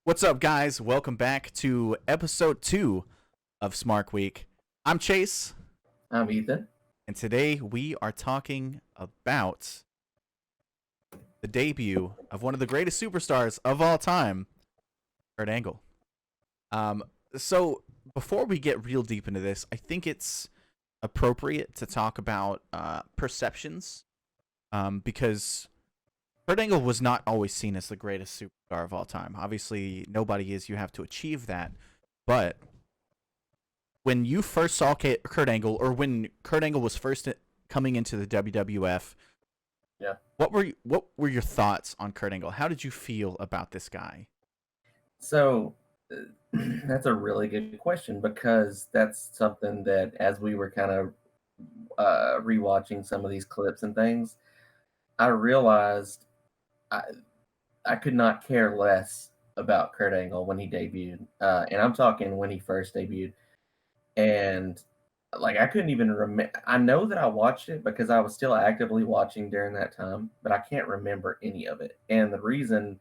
What's up, guys? Welcome back to episode 2 of Smart Week. I'm Chase, I'm Ethan. and today we are talking about the debut of one of the greatest superstars of all time, Kurt Angle. Um, so before we get real deep into this, I think it's appropriate to talk about perceptions, because Kurt Angle was not always seen as the greatest superstar of all time. Obviously, nobody is. You have to achieve that. But when you first saw Kurt Angle, or when Kurt Angle was first coming into the WWF, Yeah. what were your thoughts on Kurt Angle? How did you feel about this guy? So that's a really good question because that's something that as we were kind of rewatching some of these clips and things, I realized I I could not care less about Kurt Angle when he debuted, and I'm talking when he first debuted, and like I couldn't even remember. I know that I watched it because I was still actively watching during that time, but I can't remember any of it. And the reason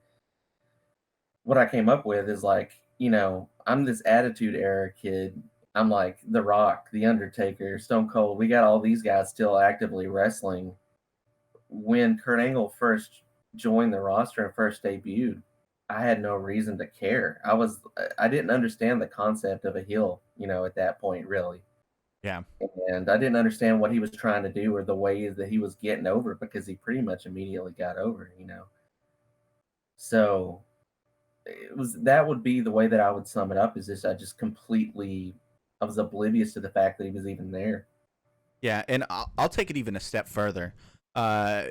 what I came up with is like, I'm this Attitude Era kid. I'm like The Rock, The Undertaker, Stone Cold. We got all these guys still actively wrestling. When Kurt Angle first joined the roster and first debuted, I had no reason to care. I didn't understand the concept of a heel, at that point, really. Yeah. And I didn't understand what he was trying to do or the ways that he was getting over because he pretty much immediately got over. So that would be the way that I would sum it up is just I was oblivious to the fact that he was even there. Yeah, and I'll take it even a step further. Uh,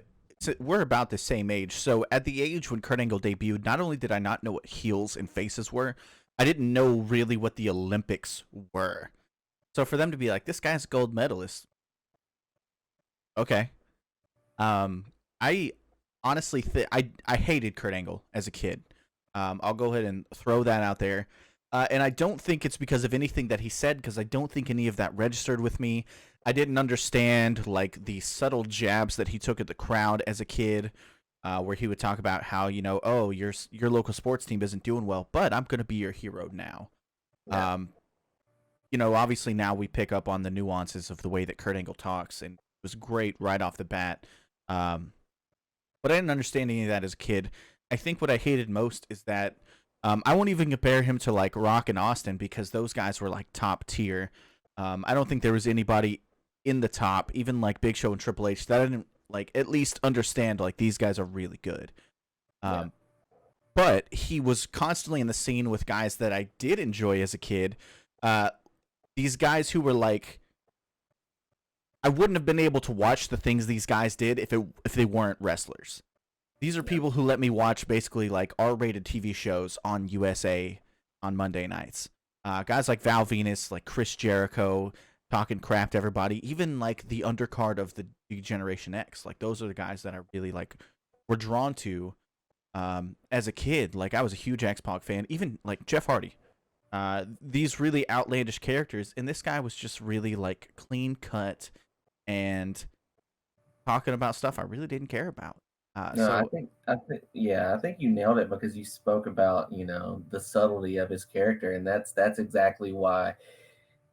we're about the same age. So at the age when Kurt Angle debuted, not only did I not know what heels and faces were, I didn't know really what the Olympics were. So for them to be like, this guy's a gold medalist, okay. I honestly I hated Kurt Angle as a kid. I'll go ahead and throw that out there. And I don't think it's because of anything that he said, because I don't think any of that registered with me. I didn't understand like the subtle jabs that he took at the crowd as a kid, where he would talk about how oh your local sports team isn't doing well, but I'm gonna be your hero now. Yeah. Obviously now we pick up on the nuances of the way that Kurt Angle talks, and it was great right off the bat. But I didn't understand any of that as a kid. I think what I hated most is that I won't even compare him to like Rock and Austin, because those guys were like top tier. I don't think there was anybody in the top, even like Big Show and Triple H, that I didn't like at least understand like these guys are really good. Yeah. But he was constantly in the scene with guys that I did enjoy as a kid. These guys who were like, I wouldn't have been able to watch the things these guys did if they weren't wrestlers. These are people who let me watch basically like R-rated TV shows on USA on Monday nights. Guys like Val Venus, like Chris Jericho, talking crap to everybody. Even like the undercard of the Generation X. Like those are the guys that I really like were drawn to as a kid. Like I was a huge XPac fan. Even like Jeff Hardy. These really outlandish characters, and this guy was just really like clean cut and talking about stuff I really didn't care about. No, So I think you nailed it because you spoke about, the subtlety of his character, and that's exactly why,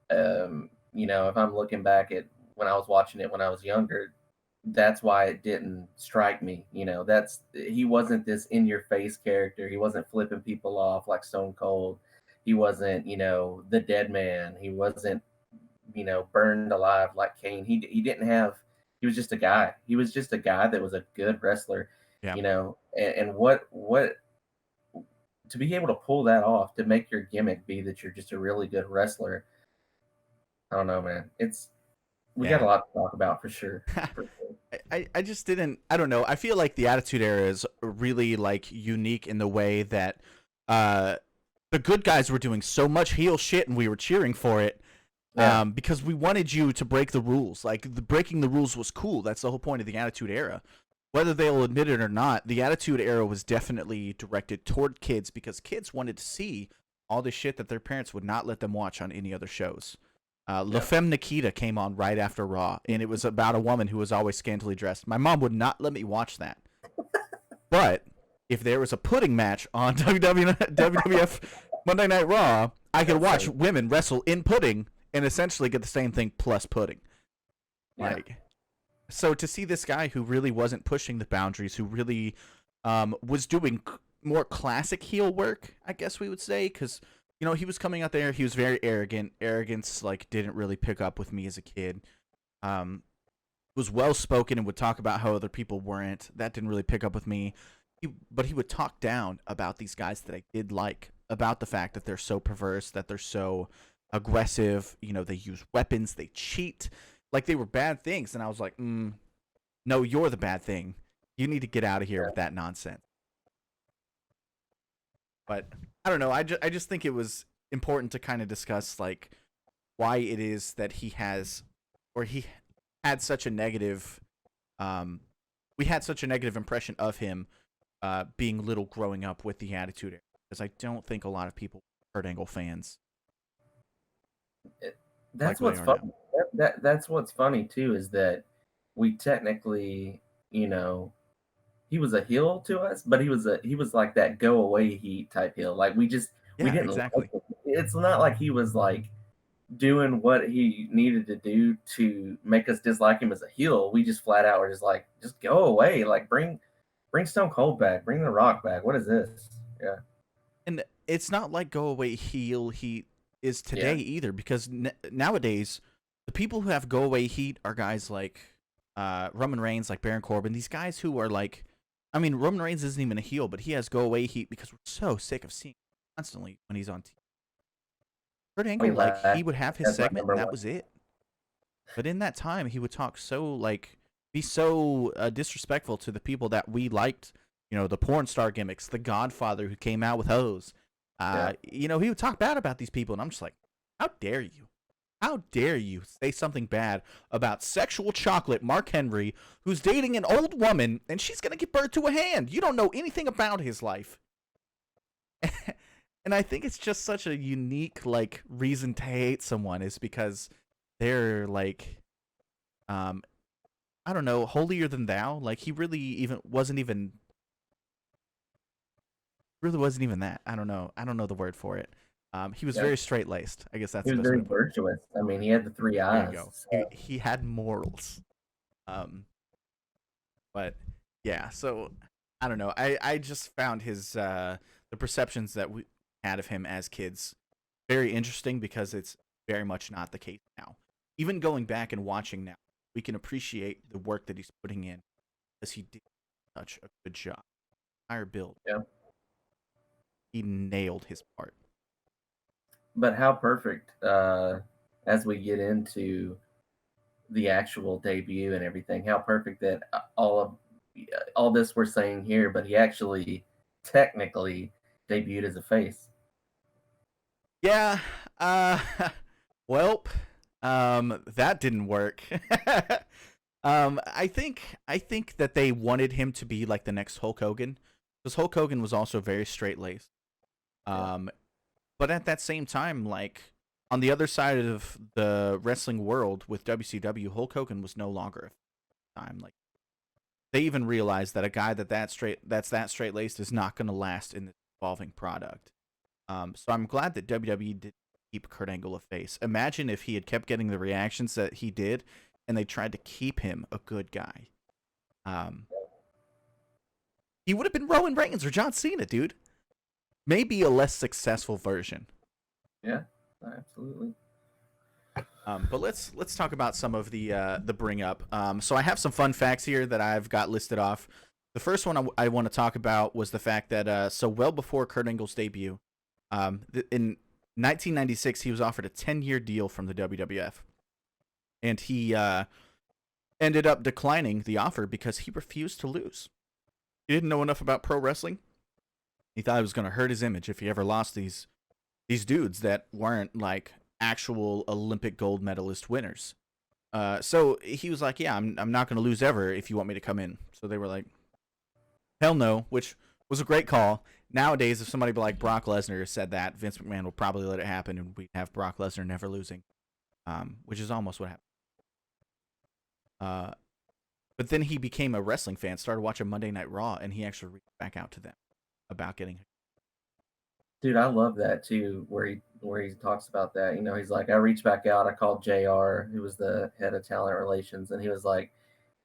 if I'm looking back at when I was watching it when I was younger, that's why it didn't strike me. He wasn't this in your face character. He wasn't flipping people off like Stone Cold. He wasn't, the dead man. He wasn't, burned alive like Kane. He didn't have. He was just a guy. He was just a guy that was a good wrestler, yeah, And what to be able to pull that off, to make your gimmick be that you're just a really good wrestler. I don't know, man. We got a yeah. lot to talk about for sure. For sure. I just didn't. I don't know. I feel like the Attitude Era is really like unique in the way that uh the good guys were doing so much heel shit and we were cheering for it. Yeah, Because we wanted you to break the rules. Like breaking the rules was cool. That's the whole point of the Attitude Era. Whether they'll admit it or not, the Attitude Era was definitely directed toward kids, because kids wanted to see all this shit that their parents would not let them watch on any other shows. La yeah, Femme Nikita came on right after Raw, and it was about a woman who was always scantily dressed. My mom would not let me watch that. But if there was a pudding match on WWF Monday Night Raw, I could watch women wrestle in pudding and essentially get the same thing plus pudding. Yeah. Like, so to see this guy who really wasn't pushing the boundaries, who really was doing more classic heel work, I guess we would say, because he was coming out there, he was very arrogant. Arrogance like didn't really pick up with me as a kid. Was well spoken and would talk about how other people weren't. That didn't really pick up with me. But he would talk down about these guys that I did like, about the fact that they're so perverse, that they're so aggressive. They use weapons, they cheat, like they were bad things. And I was like, no, you're the bad thing. You need to get out of here with that nonsense. But I don't know. I just think it was important to kind of discuss like why it is that he had such a negative, we had such a negative impression of him being little growing up with the Attitude Era, because I don't think a lot of people are Kurt Angle fans. That's what's funny. That's what's funny too, is that we technically, he was a heel to us, but he was like that go away heat type heel. Like we didn't exactly. like it. It's not like he was like doing what he needed to do to make us dislike him as a heel. We just flat out were just like, just go away. Like bring Stone Cold back, bring The Rock back. What is this? Yeah. And it's not like go away heel heat is today either, because nowadays the people who have go away heat are guys like Roman Reigns, like Baron Corbin. These guys who are like, I mean, Roman Reigns isn't even a heel, but he has go away heat because we're so sick of seeing him constantly when he's on TV. Kurt Angle, like, he would have his segment and that was it. But in that time, he would talk so, like, be so disrespectful to the people that we liked. The porn star gimmicks, the Godfather who came out with hose. He would talk bad about these people, and I'm just like, how dare you? How dare you say something bad about sexual chocolate Mark Henry, who's dating an old woman, and she's going to give birth to a hand? You don't know anything about his life. And I think it's just such a unique, like, reason to hate someone, is because they're, like, I don't know, holier than thou. Like, he really wasn't even that. I don't know the word for it. He was very straight-laced. I guess that's he was very virtuous. I mean, he had the 3 eyes. There you go. So. He had morals. But yeah, so I don't know. I just found his the perceptions that we had of him as kids very interesting, because it's very much not the case now. Even going back and watching now, we can appreciate the work that he's putting in, because he did such a good job. Entire build. Yeah. He nailed his part. But how perfect, as we get into the actual debut and everything, how perfect that all this we're saying here, but he actually technically debuted as a face. Yeah. Welp. That didn't work. I think that they wanted him to be like the next Hulk Hogan, because Hulk Hogan was also very straight-laced. But at that same time, like, on the other side of the wrestling world with WCW, Hulk Hogan was no longer a time. Like, they even realized that a guy that's that straight-laced is not going to last in this evolving product. So I'm glad that WWE did keep Kurt Angle a face. Imagine if he had kept getting the reactions that he did, and they tried to keep him a good guy. He would have been Roman Reigns or John Cena, dude. Maybe a less successful version. Yeah, absolutely. But let's talk about some of the bring up. So I have some fun facts here that I've got listed off. The first one I want to talk about was the fact that so well before Kurt Angle's debut, in 1996 he was offered a 10-year deal from the WWF, and he ended up declining the offer because he refused to lose. He didn't know enough about pro wrestling. He thought it was going to hurt his image if he ever lost these dudes that weren't like actual Olympic gold medalist winners. So he was like, yeah, I'm not going to lose ever if you want me to come in. So they were like, hell no, which was a great call. Nowadays, if somebody like Brock Lesnar said that, Vince McMahon will probably let it happen, and we'd have Brock Lesnar never losing, which is almost what happened. But then he became a wrestling fan, started watching Monday Night Raw, and he actually reached back out to them about getting. Dude, I love that too, where he talks about that. He's like, I reached back out, I called JR, who was the head of talent relations, and he was like,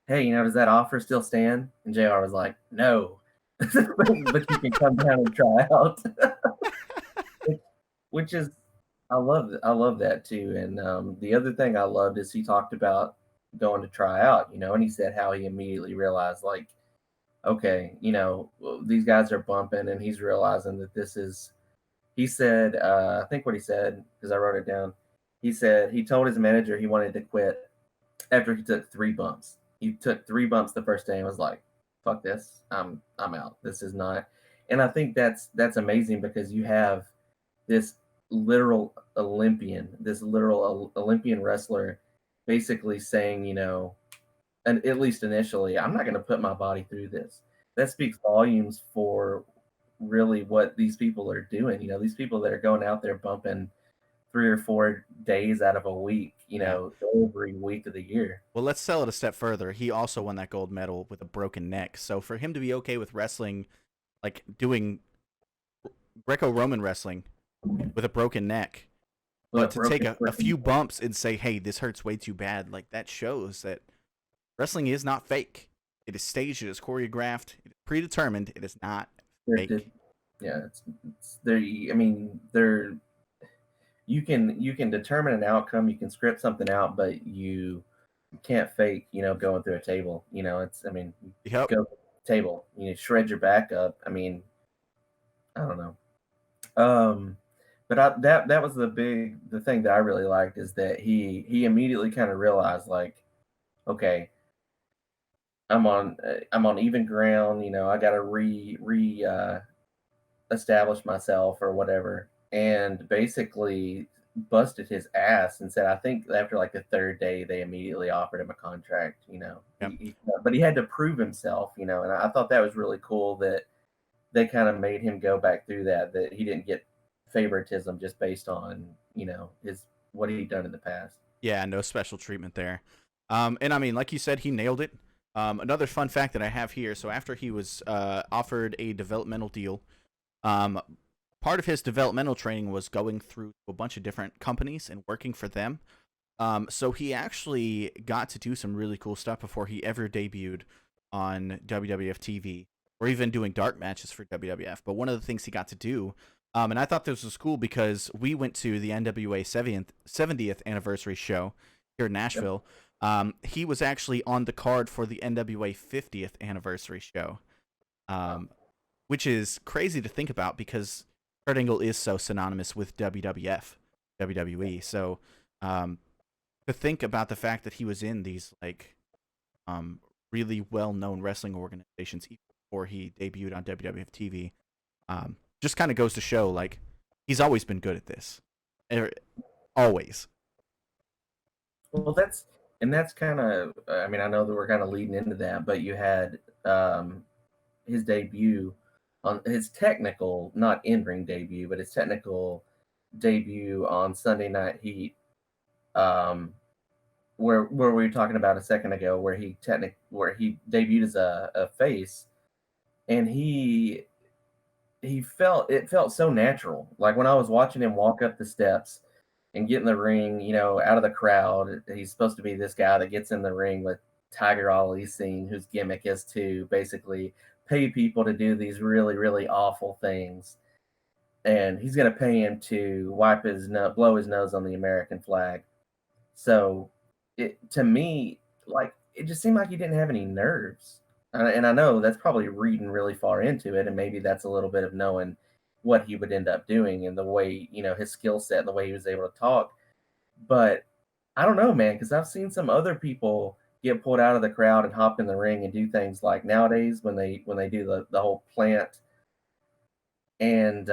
hey, does that offer still stand? And JR was like, no. But you can come down and try out. Which is I love that too. And the other thing I loved is he talked about going to try out, and he said how he immediately realized, like, okay, these guys are bumping, and he's realizing that this is. He said, I think what he said, because I wrote it down. He said he told his manager he wanted to quit after he took 3 bumps. He took 3 bumps the first day and was like, "Fuck this, I'm out. This is not." And I think that's amazing because you have this literal Olympian wrestler, basically saying, and at least initially, I'm not going to put my body through this. That speaks volumes for really what these people are doing. These people that are going out there bumping 3 or 4 days out of a week, every week of the year. Well, let's sell it a step further. He also won that gold medal with a broken neck. So for him to be okay with wrestling, like doing Greco-Roman wrestling with a broken neck, but to take a few bumps and say, hey, this hurts way too bad, like that shows that wrestling is not fake. It is staged, it is choreographed, it is predetermined, it is not fake. Yeah, it's there. I mean, you can determine an outcome, you can script something out, but you can't fake, going through a table. Yep. Go table, shred your back up. I mean, I don't know. But that was the thing that I really liked is that he immediately kind of realized, like, okay, I'm on even ground. I got to establish myself or whatever, and basically busted his ass and said, I think after like the third day, they immediately offered him a contract. Yep. But he had to prove himself. And I thought that was really cool that they kind of made him go back through that he didn't get favoritism just based on what he'd done in the past. Yeah, no special treatment there. And I mean, like you said, he nailed it. Another fun fact that I have here. So after he was offered a developmental deal, part of his developmental training was going through a bunch of different companies and working for them. So he actually got to do some really cool stuff before he ever debuted on WWF TV or even doing dark matches for WWF. But one of the things he got to do, and I thought this was cool because we went to the NWA 70th anniversary show here in Nashville. He was actually on the card for the NWA 50th anniversary show, which is crazy to think about because Kurt Angle is so synonymous with WWF, WWE. So to think about the fact that he was in these like really well-known wrestling organizations even before he debuted on WWF TV, just kind of goes to show like he's always been good at this, always. Well, that's kind of. I mean, I know that we're kind of leading into that, but you had his debut on his technical, not in-ring debut, but his technical debut on Sunday Night Heat, where we were talking about a second ago, where he debuted as a face, and it felt so natural. Like when I was watching him walk up the steps and get in the ring, out of the crowd, he's supposed to be this guy that gets in the ring with Tiger Ali Singh, whose gimmick is to basically pay people to do these really, really awful things. And he's going to pay him to blow his nose on the American flag. So to me, like, it just seemed like he didn't have any nerves. And I know that's probably reading really far into it. And maybe that's a little bit of knowing what he would end up doing and the way, his skill set and the way he was able to talk. But I don't know, man, because I've seen some other people get pulled out of the crowd and hop in the ring and do things like nowadays when they do the whole plant. And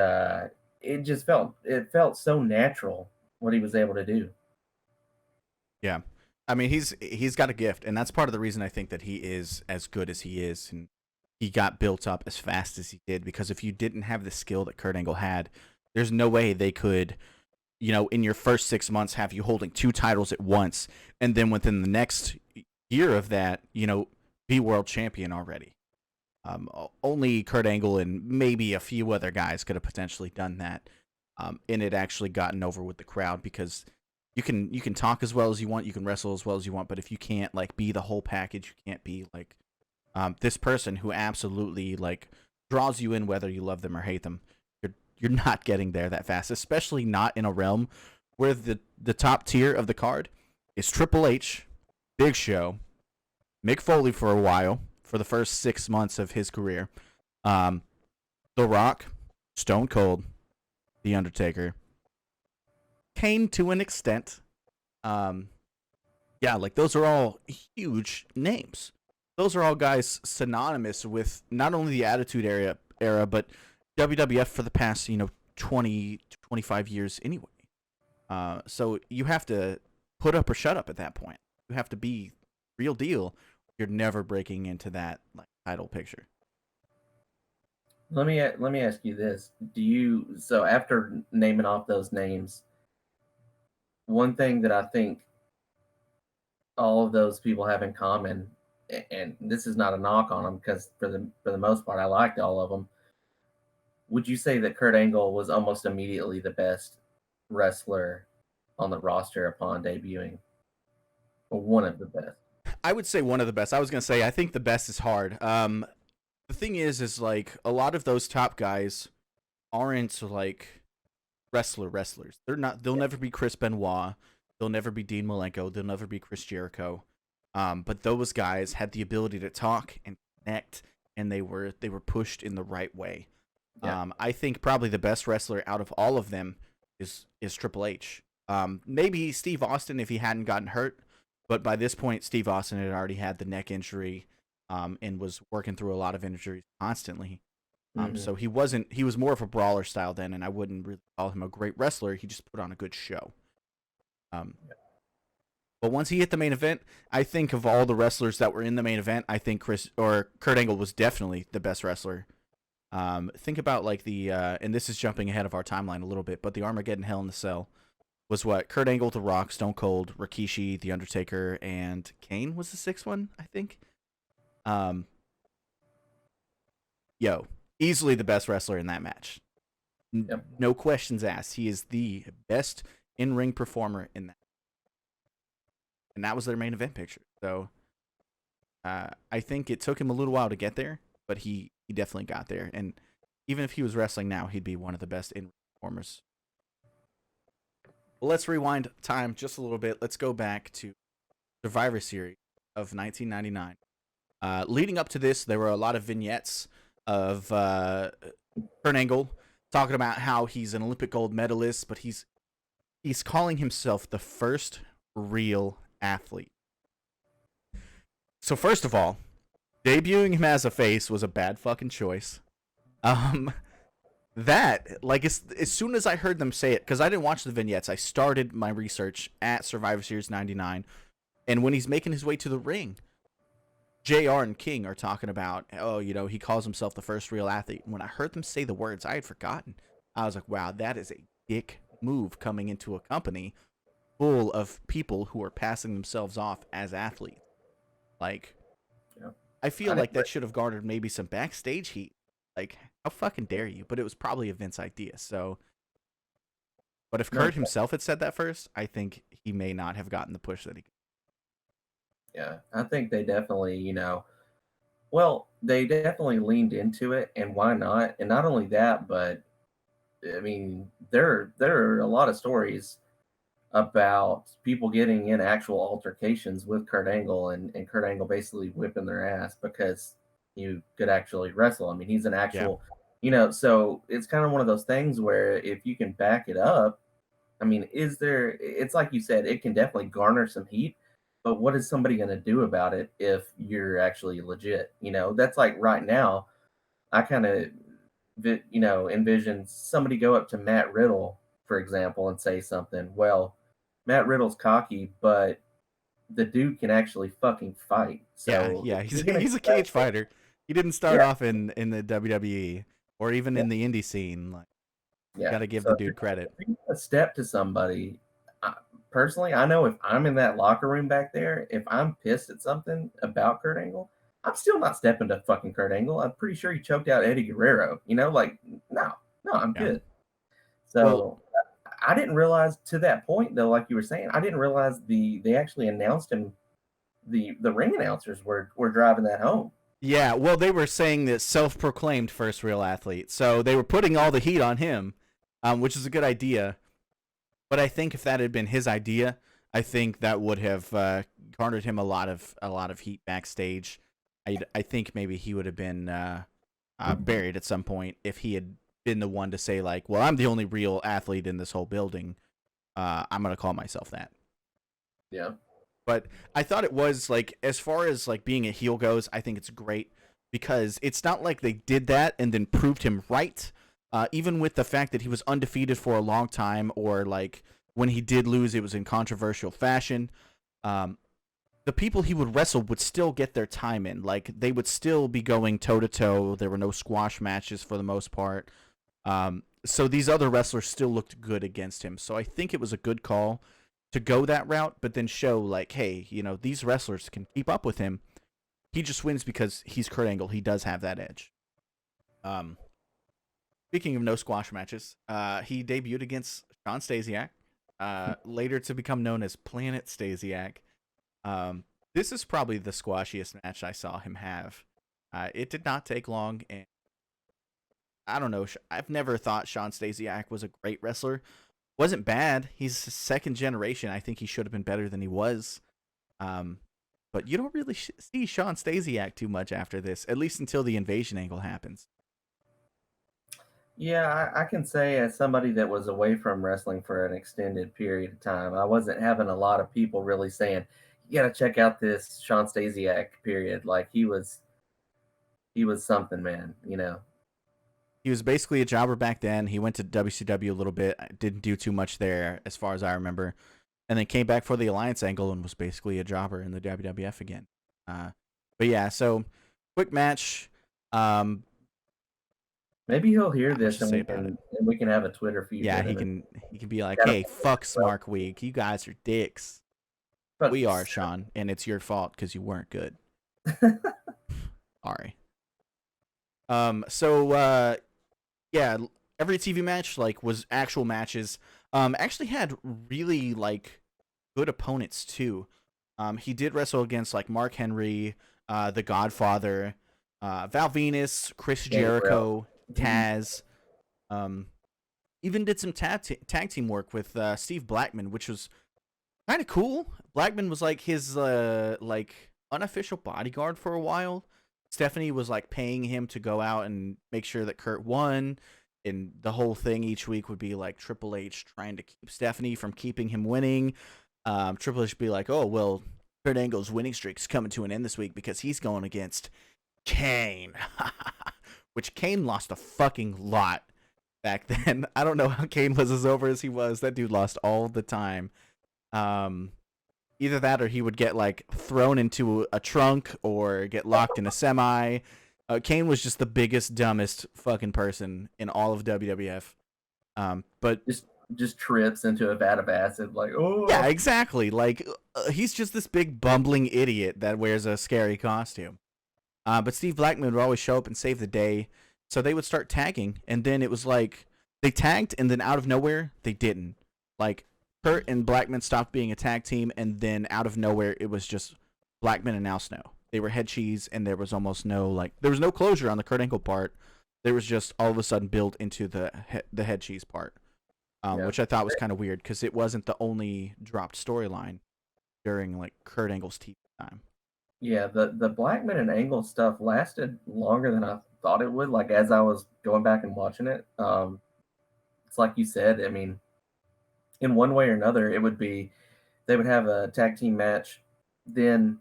it felt so natural what he was able to do. Yeah. I mean, he's got a gift, and that's part of the reason I think that he is as good as he is, and he got built up as fast as he did, because if you didn't have the skill that Kurt Angle had, there's no way they could, in your first 6 months have you holding 2 titles at once, and then within the next year of that, be world champion already. Only Kurt Angle and maybe a few other guys could have potentially done that, and it actually gotten over with the crowd because you can talk as well as you want, you can wrestle as well as you want, but if you can't like be the whole package, you can't be like this person who absolutely like draws you in whether you love them or hate them. You're not getting there that fast, especially not in a realm where the top tier of the card is Triple H, Big Show, Mick Foley for a while for the first 6 months of his career, The Rock, Stone Cold, The Undertaker, Kane to an extent. Yeah, like those are all huge names. Those are all guys synonymous with not only the Attitude era, but WWF for the past 20 to 25 years anyway. So you have to put up or shut up at that point. You have to be real deal. You're never breaking into that like title picture. Let me ask you this: so after naming off those names, one thing that I think all of those people have in common, and this is not a knock on them because for the most part I liked all of them. Would you say that Kurt Angle was almost immediately the best wrestler on the roster upon debuting, or one of the best? I would say one of the best. I was gonna say I think the best is hard. The thing is like a lot of those top guys aren't like wrestlers. They're not. They'll never be Chris Benoit. They'll never be Dean Malenko. They'll never be Chris Jericho. But those guys had the ability to talk and connect, and they were pushed in the right way. Yeah. I think probably the best wrestler out of all of them is Triple H. Maybe Steve Austin if he hadn't gotten hurt, but by this point Steve Austin had already had the neck injury, and was working through a lot of injuries constantly. So he was more of a brawler style then, and I wouldn't really call him a great wrestler. He just put on a good show. But once he hit the main event, I think of all the wrestlers that were in the main event, I think Kurt Angle was definitely the best wrestler. Think about like and this is jumping ahead of our timeline a little bit, but the Armageddon Hell in the Cell was what? Kurt Angle, The Rock, Stone Cold, Rikishi, The Undertaker, and Kane was the sixth one, I think. Easily the best wrestler in that match. Yep. No questions asked. He is the best in-ring performer in that. And that was their main event picture. So I think it took him a little while to get there, but he definitely got there. And even if he was wrestling now, he'd be one of the best in-ring performers. Well, let's rewind time just a little bit. Let's go back to Survivor Series of 1999. Leading up to this, there were a lot of vignettes of Kurt Angle talking about how he's an Olympic gold medalist, but he's calling himself the first real athlete. So first of all, debuting him as a face was a bad fucking choice. That like as soon as I heard them say it, because I didn't watch the vignettes, I started my research at Survivor Series 99, and when he's making his way to the ring, JR and King are talking about, he calls himself the first real athlete. When I heard them say the words, I had forgotten. I was like, wow, that is a dick move coming into a company full of people who are passing themselves off as athletes. Like, Yeah. I feel like that should have garnered maybe some backstage heat. Like, how fucking dare you? But it was probably a Vince idea. So, but if Kurt himself had said that first, I think he may not have gotten the push that he. Yeah, I think they definitely, they definitely leaned into it, and why not? And not only that, but I mean, there are a lot of stories about people getting in actual altercations with Kurt Angle, and Kurt Angle basically whipping their ass because you could actually wrestle. I mean, he's an actual, so it's kind of one of those things where if you can back it up, I mean, it's like you said, it can definitely garner some heat, but what is somebody going to do about it if you're actually legit? That's like right now, I kind of, envision somebody go up to Matt Riddle, for example, and say something. Well, Matt Riddle's cocky, but the dude can actually fucking fight. So Yeah, he's a cage fighter. He didn't start off in the WWE or even in the indie scene. Like, got to give the dude credit. If you a step to somebody, personally, I know if I'm in that locker room back there, if I'm pissed at something about Kurt Angle, I'm still not stepping to fucking Kurt Angle. I'm pretty sure he choked out Eddie Guerrero. Like, no, no, I'm Yeah. good. Well, So I didn't realize to that point though, like you were saying, I didn't realize they actually announced him. The ring announcers were driving that home. yeah. Well, they were saying that self-proclaimed first real athlete, so they were putting all the heat on him, which is a good idea. But I think if that had been his idea, I think that would have garnered him a lot of heat backstage. I think maybe he would have been buried at some point if he had been the one to say like, "Well, I'm the only real athlete in this whole building. I'm gonna call myself that." Yeah. But I thought it was like, as far as like being a heel goes, I think it's great because it's not like they did that and then proved him right. Even with the fact that he was undefeated for a long time, or like when he did lose, it was in controversial fashion. Um, the people he would wrestle would still get their time in. Like they would still be going toe to toe. There were no squash matches for the most part. So these other wrestlers still looked good against him. So I think it was a good call to go that route, but then show like, hey, these wrestlers can keep up with him. He just wins because he's Kurt Angle. He does have that edge. Um, Speaking of no squash matches, he debuted against Shawn Stasiak, later to become known as Planet Stasiak. This is probably the squashiest match I saw him have. It did not take long, and I don't know. I've never thought Shawn Stasiak was a great wrestler. Wasn't bad. He's second generation. I think he should have been better than he was. Um, but you don't really see Shawn Stasiak too much after this, at least until the invasion angle happens. Yeah, I can say as somebody that was away from wrestling for an extended period of time, I wasn't having a lot of people really saying, "You got to check out this Shawn Stasiak period." Like he was something, man. He was basically a jobber back then. He went to WCW a little bit, didn't do too much there, as far as I remember, and then came back for the Alliance angle and was basically a jobber in the WWF again. Uh, but yeah, so quick match. Um, Maybe he'll hear Not much this to and say we about it. can and we can have a Twitter feud Yeah, with he him. And can be like, got "Hey, fuck well, Smart Week. You guys are dicks. fuck We are, yourself. Sean, and it's your fault because you weren't good." Sorry. So yeah, every TV match like was actual matches. Actually had really like good opponents too. He did wrestle against like Mark Henry, The Godfather, Val Venus, Chris Gangrel. Jericho, Taz. Um, Even did some tag team work with Steve Blackman, which was kind of cool. Blackman was like his like unofficial bodyguard for a while. Stephanie was like paying him to go out and make sure that Kurt won, and the whole thing each week would be like Triple H trying to keep Stephanie from keeping him winning. Triple H would be like, "Oh well, Kurt Angle's winning streak's coming to an end this week because he's going against Kane," which Kane lost a fucking lot back then. I don't know how Kane was as over as he was. That dude lost all the time. Um, Either that or he would get like thrown into a trunk or get locked in a semi. Kane was just the biggest, dumbest fucking person in all of WWF. But Just trips into a vat of acid, like, yeah, oh. exactly. Like he's just this big bumbling idiot that wears a scary costume. But Steve Blackman would always show up and save the day. So they would start tagging, and then it was like they tagged, and then out of nowhere they didn't. Like Kurt and Blackman stopped being a tag team, and then out of nowhere it was just Blackman and Al Snow. They were head cheese, and there was almost there was no closure on the Kurt Angle part. There was just all of a sudden built into the head cheese part, Yeah. which I thought was kind of weird because it wasn't the only dropped storyline during like Kurt Angle's TV time. Yeah, the Blackman and Angle stuff lasted longer than I thought it would. Like as I was going back and watching it, it's like you said. I mean, in one way or another, it would be they would have a tag team match. Then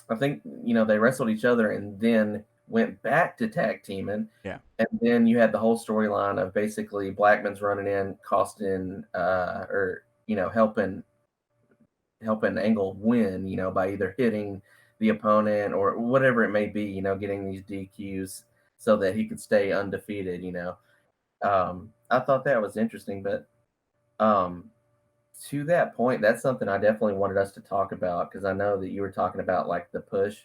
I think they wrestled each other and then went back to tag teaming. Yeah. And then you had the whole storyline of basically Blackman's running in, costing or helping Angle win, by either hitting the opponent or whatever it may be, getting these DQs so that he could stay undefeated. I thought that was interesting, but um, to that point, that's something I definitely wanted us to talk about because I know that you were talking about like the push.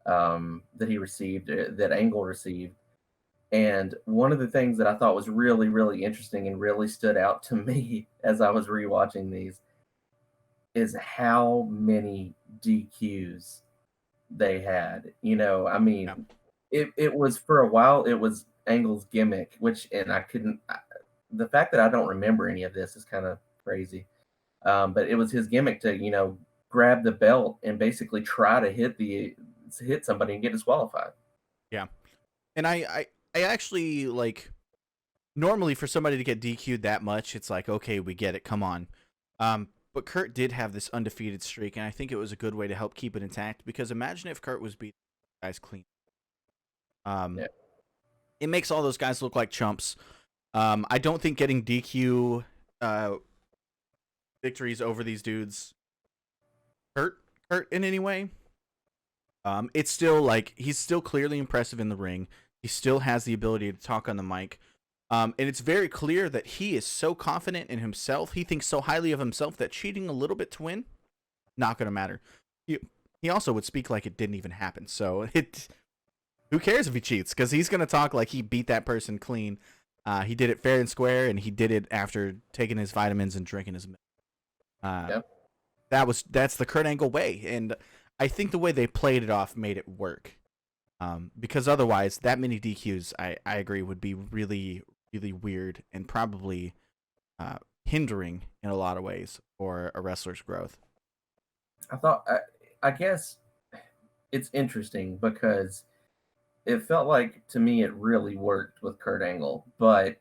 that he received, that Angle received. And one of the things that I thought was really, really interesting and really stood out to me as I was rewatching these is how many DQs they had. I Yeah. mean, it was for a while, it was Angle's gimmick, and the fact that I don't remember any of this is kind of crazy. But it was his gimmick to, grab the belt and basically try to hit somebody and get disqualified. Yeah. And I actually like normally for somebody to get DQ'd that much, it's like, okay, we get it. Come on. But Kurt did have this undefeated streak, and I think it was a good way to help keep it intact because imagine if Kurt was beating guys clean. Um, Yeah. it makes all those guys look like chumps. I don't think getting DQ victories over these dudes hurt Kurt in any way. It's still like he's still clearly impressive in the ring. He still has the ability to talk on the mic. And it's very clear that he is so confident in himself. He thinks so highly of himself that cheating a little bit to win, not going to matter. He also would speak like it didn't even happen. So who cares if he cheats? Because he's going to talk like he beat that person clean. He did it fair and square, and he did it after taking his vitamins and drinking his milk. Yep. That's the Kurt Angle way, and I think the way they played it off made it work. Because otherwise, that many DQs, I agree, would be really, really weird and probably hindering in a lot of ways for a wrestler's growth. I guess it's interesting because it felt like to me it really worked with Kurt Angle, but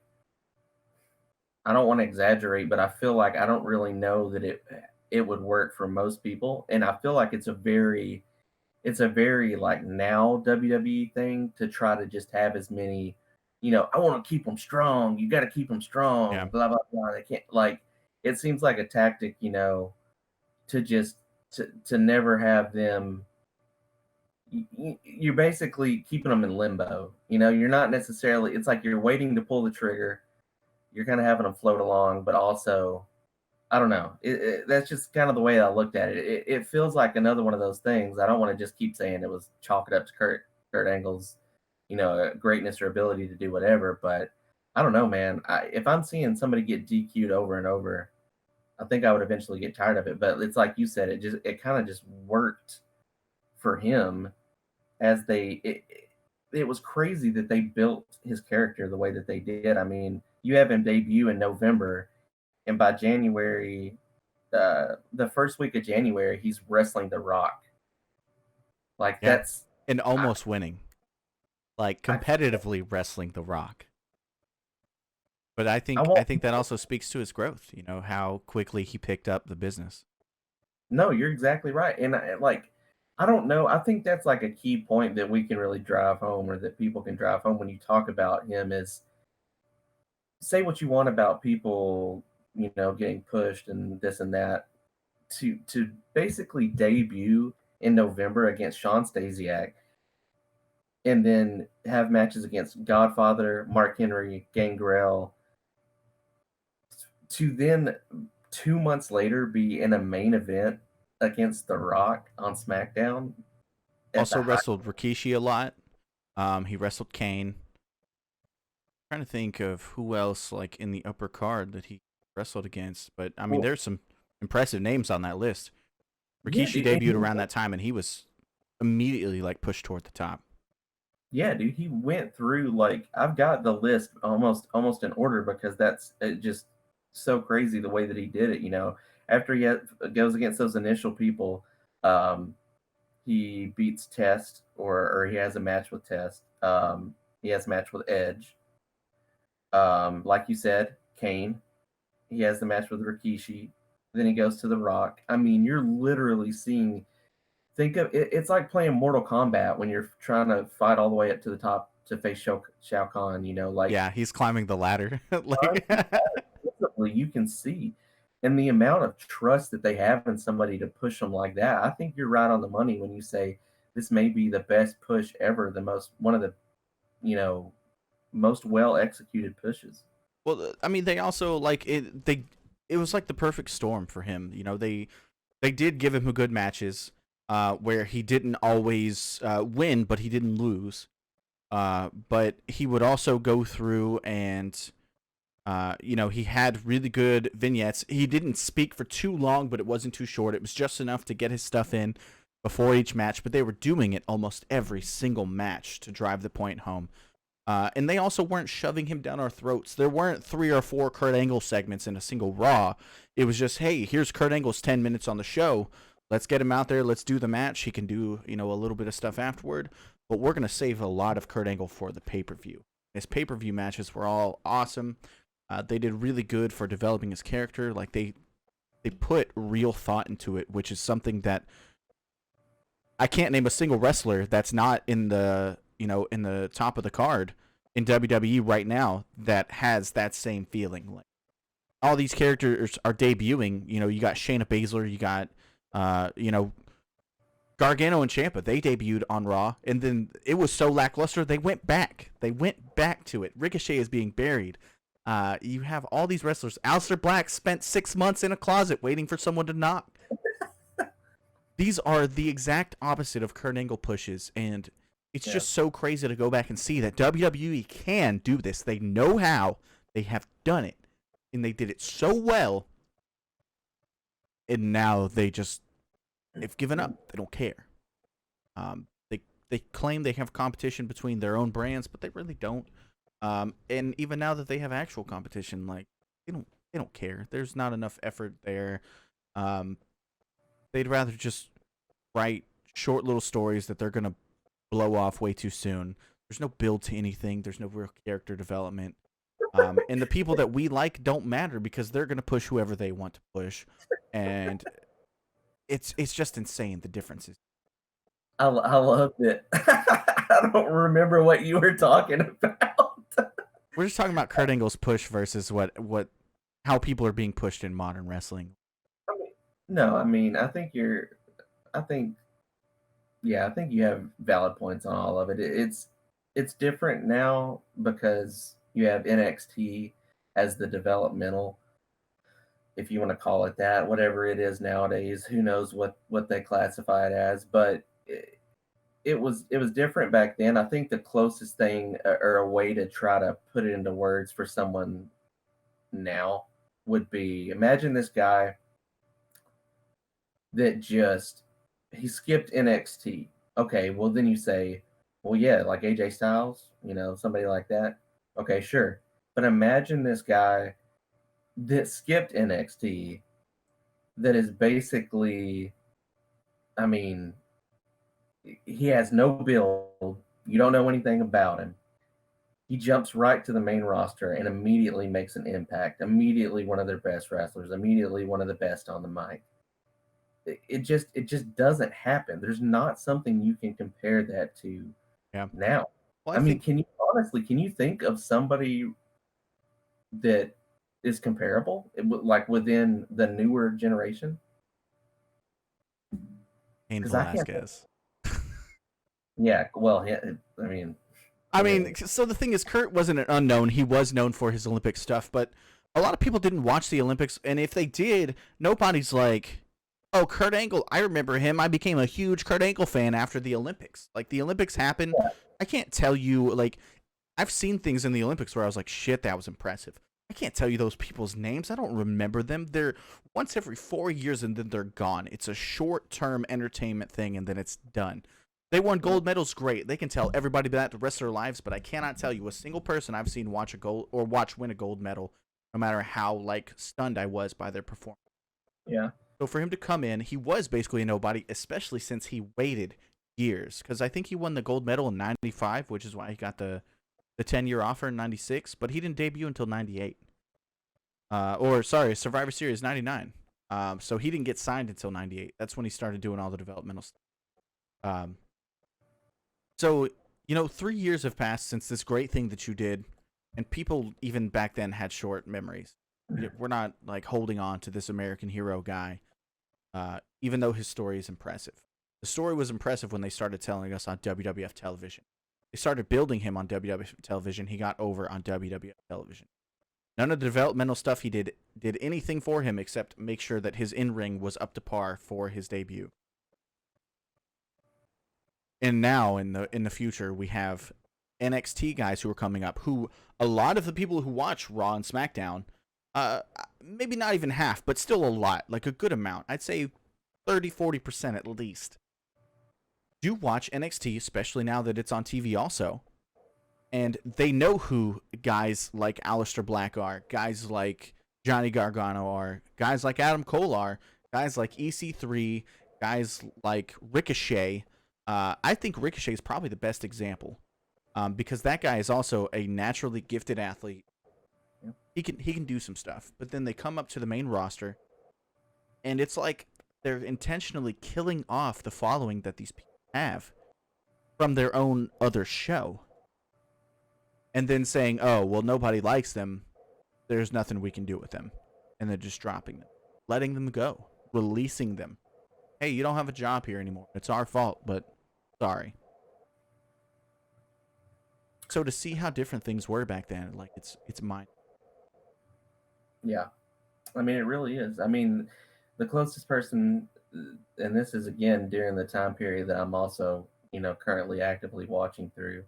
I don't want to exaggerate, but I feel like I don't really know that it would work for most people, and I feel like it's a very like now WWE thing to try to just have as many, I want to keep them strong. You got to keep them strong. Yeah. Blah blah blah. They can't like. It seems like a tactic, to just to never have them. You're basically keeping them in limbo. You're not necessarily. It's like you're waiting to pull the trigger. You're kind of having them float along, but also I don't know. That's just kind of the way I looked at it. It feels like another one of those things. I don't want to just keep saying it was chalk it up to Kurt Angle's, greatness or ability to do whatever. But I don't know, man. If I'm seeing somebody get DQ'd over and over, I think I would eventually get tired of it. But it's like you said, it kind of just worked for him as it was crazy that they built his character the way that they did. I mean, you have him debut in November, and by January, the first week of January, he's wrestling The Rock. Like Yeah. that's And I, almost winning. Like I, competitively wrestling The Rock. But I I think I won't. think that also speaks to his growth, how quickly he picked up the business. No, you're exactly right. And I don't know. I think that's like a key point that we can really drive home, or that people can drive home when you talk about him. Is say what you want about people, getting pushed and this and that. To basically debut in November against Shawn Stasiak, and then have matches against Godfather, Mark Henry, Gangrel, to then 2 months later be in a main event against The Rock on SmackDown at the Also high. wrestled Rikishi a lot. He wrestled Kane. Trying to think of who else like in the upper card that he wrestled against, but I mean Well, there's some impressive names on that list. yeah, Rikishi dude, and debuted around that time and he was immediately like pushed toward the top. yeah, dude, he went through like I've got the list almost in order because that's just so crazy the way that he did it. After goes against those initial people, um, he beats Test, or he has a match with Test. He has a match with Edge. Like you said, Kane. He has the match with Rikishi. Then he goes to The Rock. I mean, you're literally seeing. Think of it, it's like playing Mortal Kombat when you're trying to fight all the way up to the top to face Shao Kahn. Like Yeah, he's climbing the ladder. Like visibly you can see, and the amount of trust that they have in somebody to push them like that. I think you're right on the money when you say this may be the best push ever, one of the you know most well executed pushes. well, I mean they also like it was like the perfect storm for him. They did give him good matches. where he didn't always win, but he didn't lose. But he would also go through and, he had really good vignettes. He didn't speak for too long, but it wasn't too short. It was just enough to get his stuff in before each match, but they were doing it almost every single match to drive the point home. And they also weren't shoving him down our throats. There weren't 3 or 4 Kurt Angle segments in a single Raw. It was just, hey, here's Kurt Angle's 10 minutes on the show. Let's get him out there. Let's do the match. He can do, a little bit of stuff afterward. But we're going to save a lot of Kurt Angle for the pay-per-view. His pay-per-view matches were all awesome. They did really good for developing his character. Like, they put real thought into it, which is something that I can't name a single wrestler that's not in the in the top of the card in WWE right now that has that same feeling. Like, all these characters are debuting. You got Shayna Baszler, you got Gargano and Ciampa. They debuted on Raw, and then it was so lackluster they went back. They went back to it. Ricochet is being buried. You have all these wrestlers. Aleister Black spent 6 months in a closet waiting for someone to knock. These are the exact opposite of Kurt Angle pushes, and it's just so crazy to go back and see that WWE can do this. They know how. They have done it, and they did it so well, and now they've given up. They don't care. They claim they have competition between their own brands, but they really don't. And even now that they have actual competition, like, they don't care. There's not enough effort there. They'd rather just write short little stories that they're gonna blow off way too soon. There's no build to anything. There's no real character development. And the people that we like don't matter because they're gonna push whoever they want to push, and it's just insane the differences. I loved it. I don't remember what you were talking about. We're just talking about Kurt Angle's push versus how people are being pushed in modern wrestling. No, I mean, I think you have valid points on all of it. It's different now because you have NXT as the developmental, if you want to call it that, whatever it is nowadays. Who knows what they classify it as? But it was different back then. I think the closest thing or a way to try to put it into words for someone now would be, imagine this guy that he skipped NXT. Okay, well then you say, well, yeah, like AJ Styles, somebody like that. Okay, sure. But imagine this guy that skipped NXT that is basically, I mean, he has no build. You don't know anything about him. He jumps right to the main roster and immediately makes an impact. Immediately one of their best wrestlers. Immediately one of the best on the mic. It just doesn't happen. There's not something you can compare that to now. Well, I mean, can you think of somebody that is comparable, like within the newer generation? Cain Velasquez. Yeah, well, yeah, I mean, so the thing is, Kurt wasn't an unknown. He was known for his Olympic stuff, but a lot of people didn't watch the Olympics, and if they did, nobody's like, oh, Kurt Angle, I remember him. I became a huge Kurt Angle fan after the Olympics. Like, the Olympics happened. Yeah. I can't tell you, like, I've seen things in the Olympics where I was like, shit, that was impressive. I can't tell you those people's names. I don't remember them. They're once every 4 years, and then they're gone. It's a short-term entertainment thing, and then it's done. They won gold medals, great. They can tell everybody that the rest of their lives, but I cannot tell you a single person I've seen watch win a gold medal, no matter how, like, stunned I was by their performance. Yeah. So for him to come in, he was basically a nobody, especially since he waited years. Because I think he won the gold medal in 95, which is why he got the 10-year offer in 96, but he didn't debut until 98. Survivor Series 99. So he didn't get signed until 98. That's when he started doing all the developmental stuff. So, 3 years have passed since this great thing that you did, and people even back then had short memories. We're not, like, holding on to this American hero guy, even though his story is impressive. The story was impressive when they started telling us on WWF television. They started building him on WWF television. He got over on WWF television. None of the developmental stuff he did anything for him except make sure that his in-ring was up to par for his debut. And now in the future we have NXT guys who are coming up, who a lot of the people who watch Raw and SmackDown, maybe not even half, but still a lot, like a good amount. I'd say 30-40% at least do watch NXT, especially now that it's on TV also. And they know who guys like Aleister Black are, guys like Johnny Gargano are, guys like Adam Cole are, guys like EC3, guys like Ricochet. I think Ricochet is probably the best example, because that guy is also a naturally gifted athlete. Yep. He can do some stuff, but then they come up to the main roster, and it's like they're intentionally killing off the following that these people have from their own other show, and then saying, "Oh, well, nobody likes them. There's nothing we can do with them," and then just dropping them, letting them go, releasing them. Hey, you don't have a job here anymore. It's our fault, but sorry. So to see how different things were back then, like it's mind. Yeah, I mean, it really is. I mean, the closest person, and this is again during the time period that I'm also, currently actively watching through.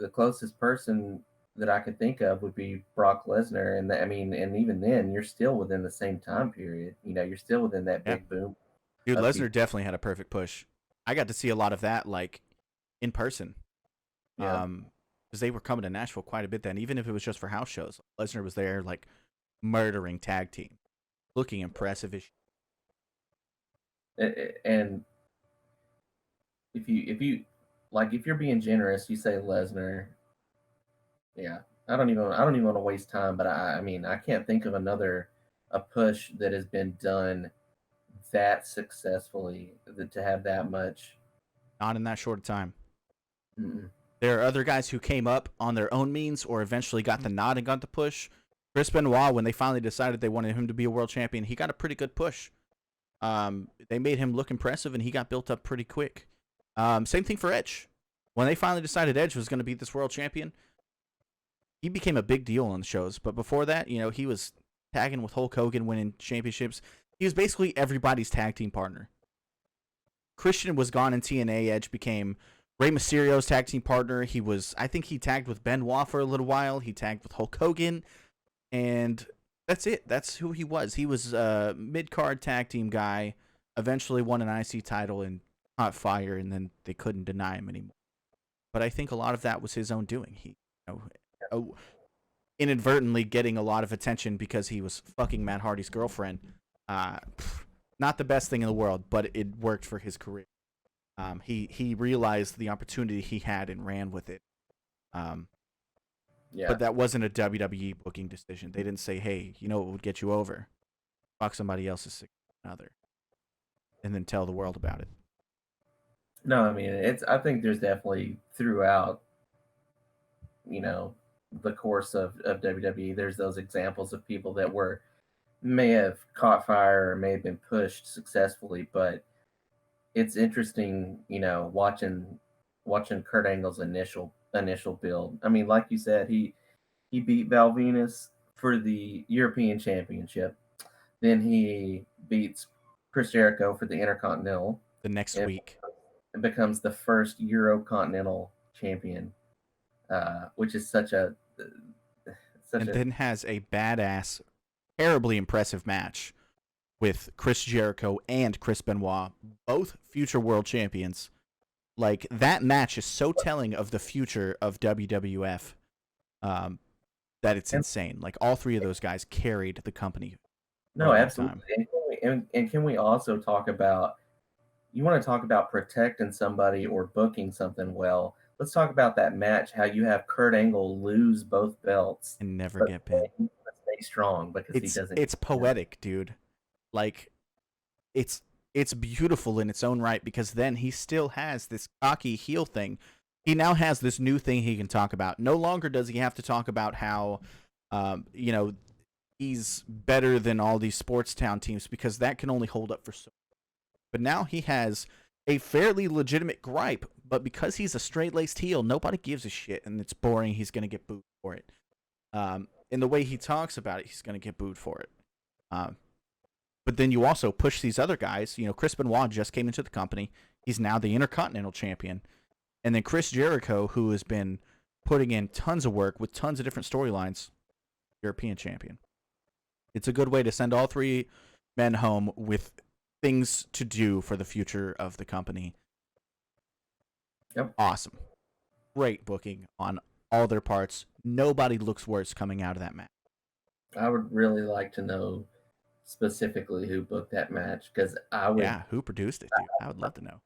The closest person that I could think of would be Brock Lesnar, and I mean, and even then, you're still within the same time period. You're still within that Yeah, big boom dude, of Lesnar people. definitely had a perfect push. I got to see a lot of that, like in person, Yeah, because they were coming to Nashville quite a bit then, even if it was just for house shows. Lesnar was there, like murdering tag team, looking impressive as. and if you like, if you're being generous, you say Lesnar. Yeah, I don't even want to waste time, but I mean, I can't think of another a push that has been done that successfully, that to have that much. Not in that short a time. Mm-mm. There are other guys who came up on their own means or eventually got the nod and got the push. Chris Benoit, when they finally decided they wanted him to be a world champion, he got a pretty good push. They made him look impressive, and he got built up pretty quick. Same thing for Edge. When they finally decided Edge was going to be this world champion, he became a big deal on the shows. But before that, he was tagging with Hulk Hogan, winning championships. He was basically everybody's tag team partner. Christian was gone in TNA. Edge became Rey Mysterio's tag team partner. I think he tagged with Benoit for a little while. He tagged with Hulk Hogan, and that's it. That's who he was. He was a mid-card tag team guy. Eventually won an IC title and caught fire, and then they couldn't deny him anymore. But I think a lot of that was his own doing. He, inadvertently getting a lot of attention because he was fucking Matt Hardy's girlfriend. Not the best thing in the world, but it worked for his career. He realized the opportunity he had and ran with it. Yeah, But that wasn't a WWE booking decision. They didn't say, "Hey, you know what would get you over? Fuck somebody else's significant other, and then tell the world about it." no, I mean, I think there's definitely throughout, the course of WWE, there's those examples of people that may have caught fire or may have been pushed successfully, but it's interesting, watching Kurt Angle's initial build. I mean, like you said, he beat Val Venus for the European Championship. Then he beats Chris Jericho for the Intercontinental, The next and week, becomes the first Eurocontinental champion, which is such and a then has a badass, terribly impressive match with Chris Jericho and Chris Benoit, both future world champions. Like, that match is so telling of the future of WWF, that it's and insane. Like, all three of those guys carried the company for a no, long absolutely. time. And can we also talk about, you want to talk about protecting somebody or booking something well? Let's talk about that match. How you have Kurt Angle lose both belts, And never but get pinned. stay strong because he doesn't. It's poetic, dude. Like, it's it's beautiful in its own right, because then he still has this cocky heel thing. He now has this new thing he can talk about. No longer does he have to talk about how, you know, he's better than all these sports town teams, because that can only hold up for so. But now he has a fairly legitimate gripe, but because he's a straight-laced heel, nobody gives a shit, and it's boring. He's gonna get booed for it. In the way he talks about it, he's gonna get booed for it. But then you also push these other guys. You know, Chris Benoit just came into the company. He's now the Intercontinental Champion. And then Chris Jericho, who has been putting in tons of work with tons of different storylines, European Champion. It's a good way to send all three men home with things to do for the future of the company. Yep. Awesome. Great booking on all their parts. Nobody looks worse coming out of that match. I would really like to know specifically who booked that match, because I would. Yeah, who produced it, dude? I would love to know.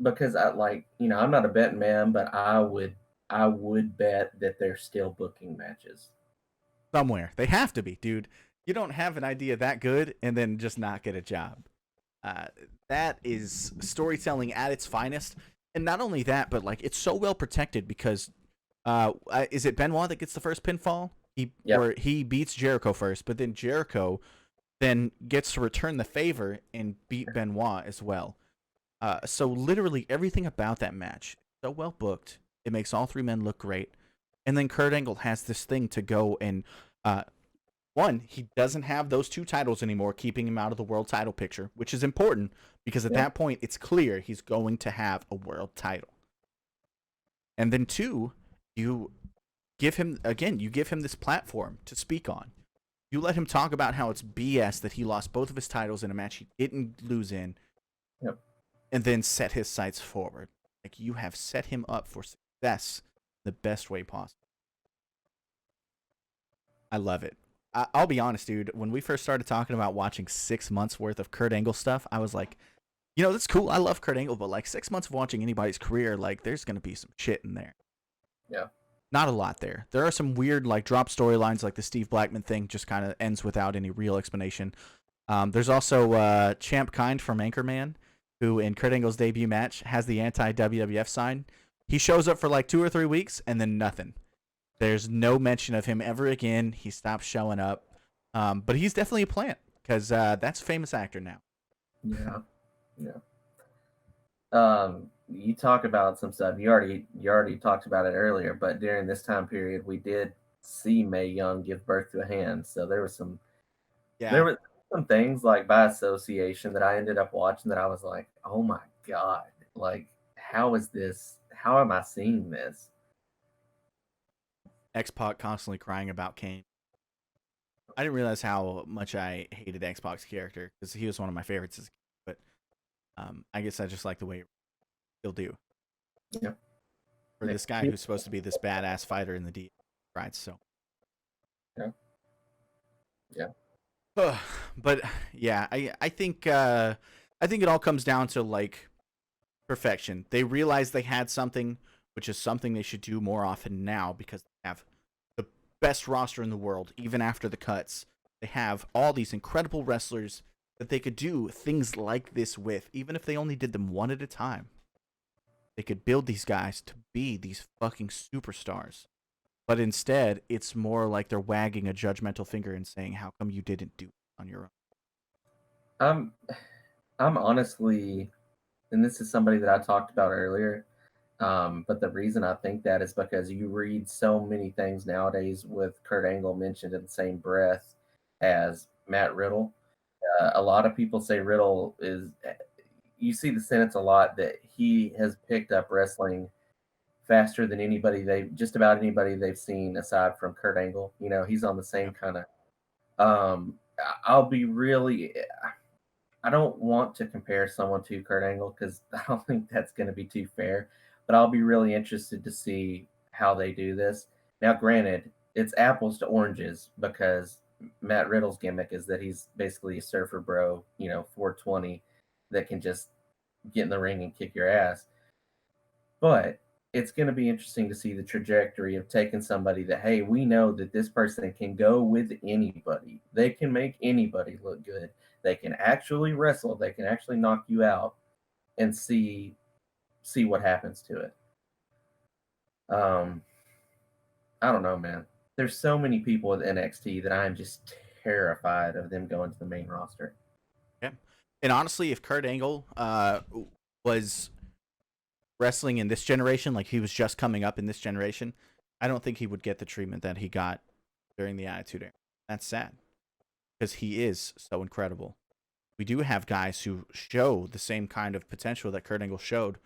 Because I like, I'm not a betting man, but I would bet that they're still booking matches. Somewhere. They have to be, dude. You don't have an idea that good and then just not get a job. That is storytelling at its finest. And not only that, but like it's so well protected because is it Benoit that gets the first pinfall? Or he beats Jericho first, but then Jericho then gets to return the favor and beat Benoit as well. So literally everything about that match so well booked. It makes all three men look great. And then Kurt Angle has this thing to go and one, he doesn't have those two titles anymore, keeping him out of the world title picture, which is important because at that point it's clear he's going to have a world title. And then two, you give him this platform to speak on. You let him talk about how it's BS that he lost both of his titles in a match he didn't lose in. Yep. And then set his sights forward. Like you have set him up for success the best way possible. I love it. I'll be honest, dude. When we first started talking about watching 6 months worth of Kurt Angle stuff, I was like, that's cool. I love Kurt Angle, but like 6 months of watching anybody's career, like there's going to be some shit in there. Yeah. Not a lot there. There are some weird like drop storylines, like the Steve Blackman thing just kind of ends without any real explanation. There's also Champ Kind from Anchorman, who in Kurt Angle's debut match has the anti-WWF sign. He shows up for like 2 or 3 weeks and then nothing. There's no mention of him ever again. He stops showing up. But he's definitely a plant because that's a famous actor now. Yeah. You talk about some stuff. You already talked about it earlier, but during this time period, we did see Mae Young give birth to a hand. So there was some things like by association that I ended up watching that I was like, oh my God, like how is this? How am I seeing this? XPac constantly crying about Kane. I didn't realize how much I hated X-Pac's character because he was one of my favorites as a kid, but I guess I just like the way he'll do. Yeah. For this guy who's supposed to be this badass fighter in the D, right? So. Yeah. But yeah, I think it all comes down to like perfection. They realized they had something, which is something they should do more often now because they have the best roster in the world. Even after the cuts, they have all these incredible wrestlers that they could do things like this with, even if they only did them one at a time. They could build these guys to be these fucking superstars. But instead, it's more like they're wagging a judgmental finger and saying, how come you didn't do it on your own? I'm honestly, and this is somebody that I talked about earlier, but the reason I think that is because you read so many things nowadays with Kurt Angle mentioned in the same breath as Matt Riddle. A lot of people say Riddle is, you see the sentence a lot that he has picked up wrestling faster than just about anybody they've seen aside from Kurt Angle. He's on the same kind of, I'll be really, I don't want to compare someone to Kurt Angle because I don't think that's going to be too fair, but I'll be really interested to see how they do this. Now, granted, it's apples to oranges because Matt Riddle's gimmick is that he's basically a surfer bro, 420 that can just get in the ring and kick your ass. But it's going to be interesting to see the trajectory of taking somebody that, hey, we know that this person can go with anybody. They can make anybody look good. They can actually wrestle. They can actually knock you out and see what happens to it. I don't know, man. There's so many people with NXT that I'm just terrified of them going to the main roster. Yeah. And honestly, if Kurt Angle was wrestling in this generation, like he was just coming up in this generation, I don't think he would get the treatment that he got during the Attitude Era. That's sad because he is so incredible. we do have guys who show the same kind of potential that Kurt Angle showed,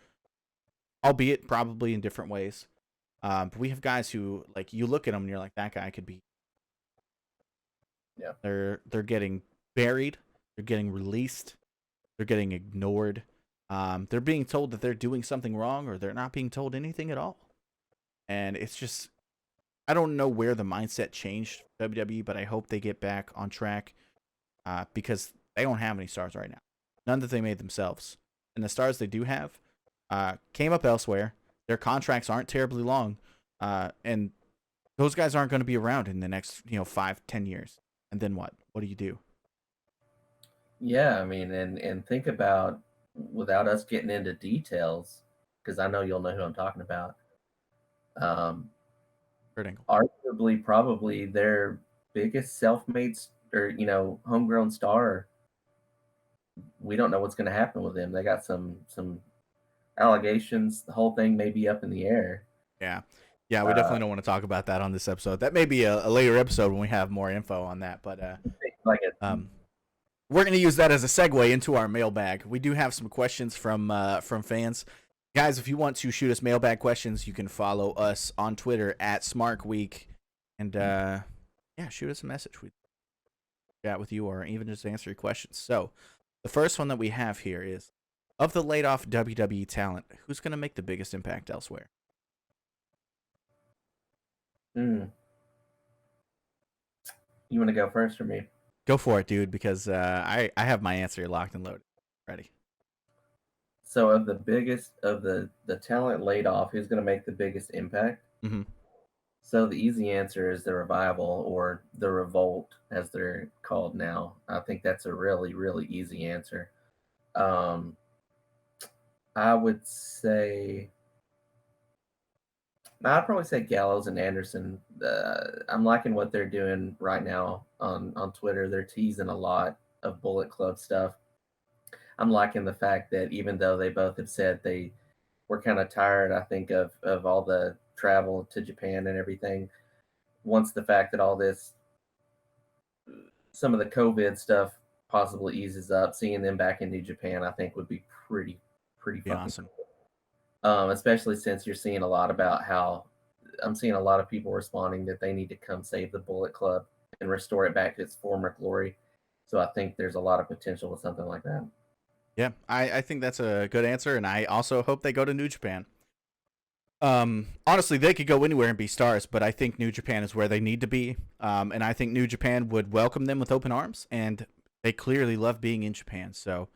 albeit probably in different ways. But we have guys who, like, you look at them and you're like, that guy could be. Yeah. They're getting buried. They're getting released. They're getting ignored. They're being told that they're doing something wrong, or they're not being told anything at all. And it's just, I don't know where the mindset changed for WWE, but I hope they get back on track because they don't have any stars right now. None that they made themselves. And the stars they do have came up elsewhere. Their contracts aren't terribly long. And those guys aren't going to be around in the next 5-10 years. And then what? What do you do? Yeah, I mean, and think about, without us getting into details, because I know you'll know who I'm talking about. Kurt Angle. Arguably, probably their biggest self-made or homegrown star. We don't know what's going to happen with them. They got some allegations. The whole thing may be up in the air. Yeah. Yeah, we definitely don't want to talk about that on this episode. That may be a later episode when we have more info on that. But we're going to use that as a segue into our mailbag. We do have some questions from fans. Guys, if you want to shoot us mailbag questions, you can follow us on Twitter at SmarkWeek. And, shoot us a message. We chat with you or even just answer your questions. So, the first one that we have here is, of the laid-off WWE talent, who's going to make the biggest impact elsewhere? You want to go first or me? Go for it, dude, because I have my answer locked and loaded. Ready. So of the talent laid off, who's going to make the biggest impact? Mm-hmm. So the easy answer is the Revival, or the Revolt, as they're called now. I think that's a really, really easy answer. I would say, I'd probably say Gallows and Anderson. I'm liking what they're doing right now on Twitter. They're teasing a lot of Bullet Club stuff. I'm liking the fact that even though they both have said they were kind of tired, I think, of all the travel to Japan and everything, once the fact that all this, some of the COVID stuff possibly eases up, seeing them back in New Japan, I think would be pretty fucking awesome. Cool. Especially since you're seeing a lot about how I'm seeing a lot of people responding that they need to come save the Bullet Club and restore it back to its former glory. So I think there's a lot of potential with something like that. Yeah, I think that's a good answer, and I also hope they go to New Japan. Honestly, they could go anywhere and be stars, but I think New Japan is where they need to be. And I think New Japan would welcome them with open arms, and they clearly love being in Japan. So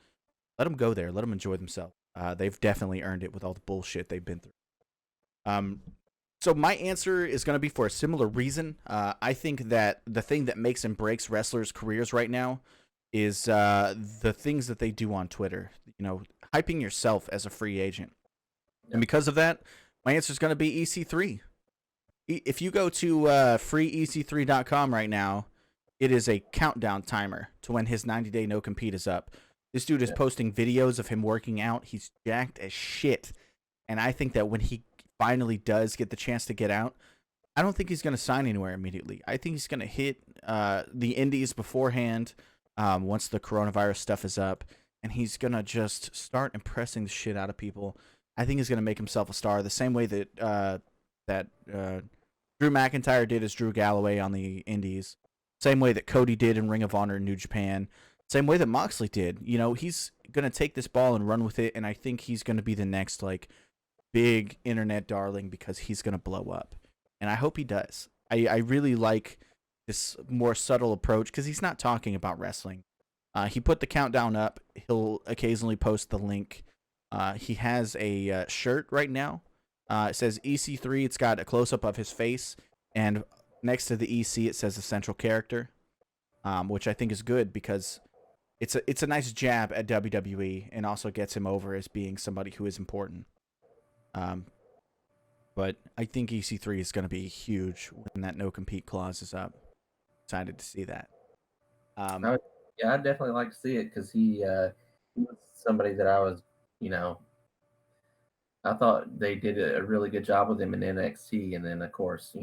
let them go there. Let them enjoy themselves. They've definitely earned it with all the bullshit they've been through. So my answer is going to be for a similar reason. I think that the thing that makes and breaks wrestlers' careers right now is the things that they do on Twitter. Hyping yourself as a free agent. And because of that, my answer is going to be EC3. If you go to freeec3.com right now, it is a countdown timer to when his 90-day no-compete is up. This dude is posting videos of him working out. He's jacked as shit. And I think that when he finally does get the chance to get out, I don't think he's going to sign anywhere immediately. I think he's going to hit the indies beforehand once the coronavirus stuff is up. And he's going to just start impressing the shit out of people. I think he's going to make himself a star the same way that Drew McIntyre did as Drew Galloway on the indies. Same way that Cody did in Ring of Honor in New Japan. Same way that Moxley did. He's going to take this ball and run with it, and I think he's going to be the next big internet darling because he's going to blow up. And I hope he does. I really like this more subtle approach because he's not talking about wrestling. He put the countdown up. He'll occasionally post the link. He has a shirt right now. It says EC3. It's got a close-up of his face, and next to the EC it says Essential Character, which I think is good because it's a nice jab at WWE and also gets him over as being somebody who is important. But I think EC3 is going to be huge when that no-compete clause is up. Excited to see that. I'd definitely like to see it because he was somebody that I was, I thought they did a really good job with him in NXT, and then of course,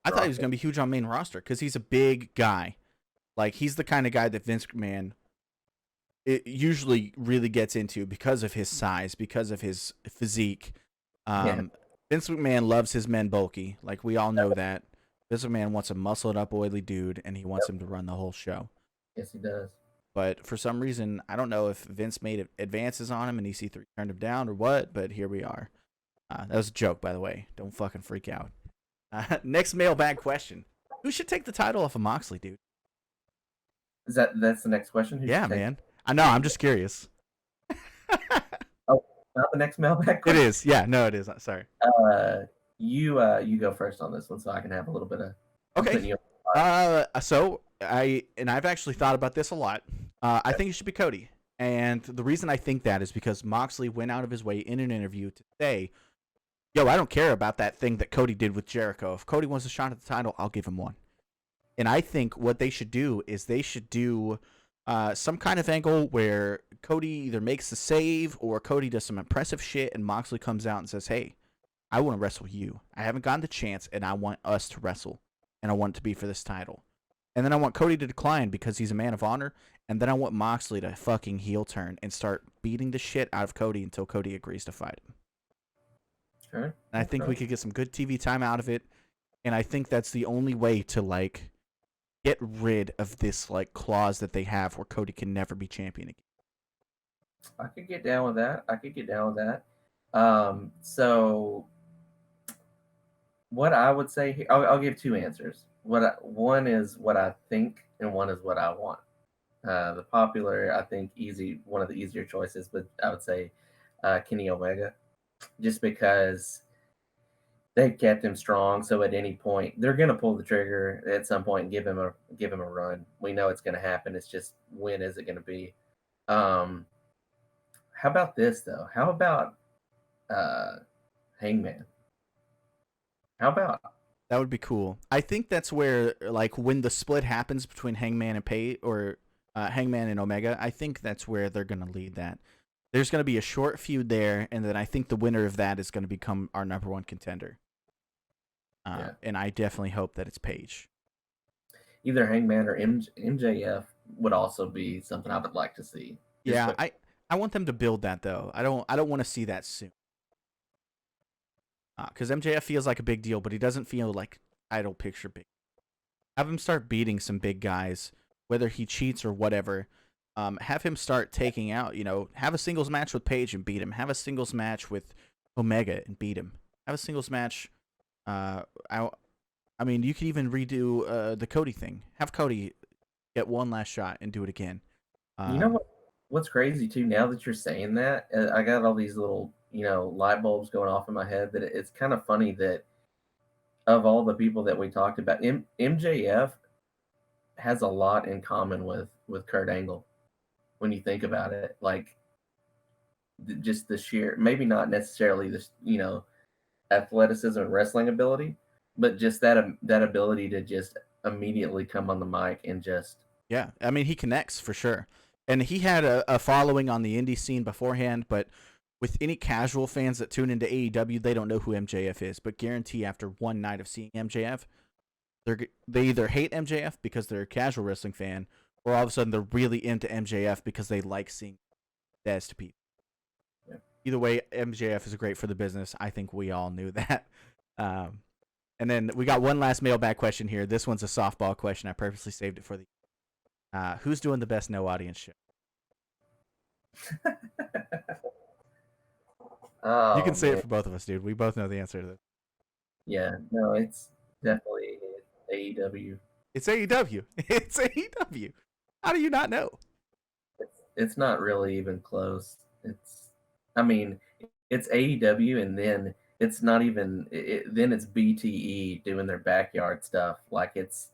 I thought he was going to be huge on main roster because he's a big guy. He's the kind of guy that Vince McMahon it usually really gets into because of his size, because of his physique. Yeah. Vince McMahon loves his men bulky. Like, we all know that. Vince McMahon wants a muscled up, oily dude, and he wants him to run the whole show. Yes, he does. But for some reason, I don't know if Vince made advances on him and EC3 turned him down or what, but here we are. That was a joke, by the way. Don't fucking freak out. Next mailbag question. Who should take the title off of Moxley, dude? That's the next question? Who Yeah, should take man. I know. I'm just curious. Oh, not the next mailbag It question? is. Yeah, no, it is. Sorry. You go first on this one so I can have a little bit of. I'm putting Okay. you So I've actually thought about this a lot. I think it should be Cody. And the reason I think that is because Moxley went out of his way in an interview to say, yo, I don't care about that thing that Cody did with Jericho. If Cody wants a shot at the title, I'll give him one. And I think what they should do is they should do some kind of angle where Cody either makes the save or Cody does some impressive shit and Moxley comes out and says, hey, I want to wrestle you. I haven't gotten the chance and I want us to wrestle. And I want it to be for this title. And then I want Cody to decline because he's a man of honor. And then I want Moxley to fucking heel turn and start beating the shit out of Cody until Cody agrees to fight him. Sure. And I think we could get some good TV time out of it. And I think that's the only way to, like, get rid of this, like, clause that they have where Cody can never be champion again. I could get down with that. So what I would say here, I'll give two answers. One is what I think, and one is what I want. The popular, I think, one of the easier choices, but I would say Kenny Omega, just because they've kept him strong. So at any point, they're going to pull the trigger at some point and give him a run. We know it's going to happen. It's just, when is it going to be? How about this though? How about Hangman? How about? That would be cool. I think that's where, like, when the split happens between Hangman and Hangman and Omega, I think that's where they're going to lead that. There's going to be a short feud there, and then I think the winner of that is going to become our number one contender. And I definitely hope that it's Paige. Either Hangman or MJF would also be something I would like to see. Yeah, I want them to build that though. I don't want to see that soon. Because MJF feels like a big deal, but he doesn't feel like title picture big. Have him start beating some big guys, whether he cheats or whatever. Have him start taking out, have a singles match with Paige and beat him. Have a singles match with Omega and beat him. Have a singles match. I mean, you could even redo the Cody thing. Have Cody get one last shot and do it again. You know what's crazy too? Now that you're saying that, I got all these little light bulbs going off in my head. That it's kind of funny that of all the people that we talked about, MJF has a lot in common with Kurt Angle. When you think about it, like just the sheer, maybe not necessarily this, athleticism and wrestling ability, but just that ability to just immediately come on the mic and just. Yeah, I mean, he connects for sure. And he had a following on the indie scene beforehand, but with any casual fans that tune into AEW, they don't know who MJF is. But guarantee after one night of seeing MJF, they either hate MJF because they're a casual wrestling fan, or all of a sudden they're really into MJF because they like seeing Dez to people. Yeah. Either way, MJF is great for the business. I think we all knew that. And then we got one last mailbag question here. This one's a softball question. I purposely saved it for the. Who's doing the best no audience show? You can say it for both of us, dude. We both know the answer to this. Yeah, no, it's definitely AEW. It's AEW. It's AEW. How do you not know? It's not really even close. I mean, it's AEW, and then it's not even. Then it's BTE doing their backyard stuff. Like it's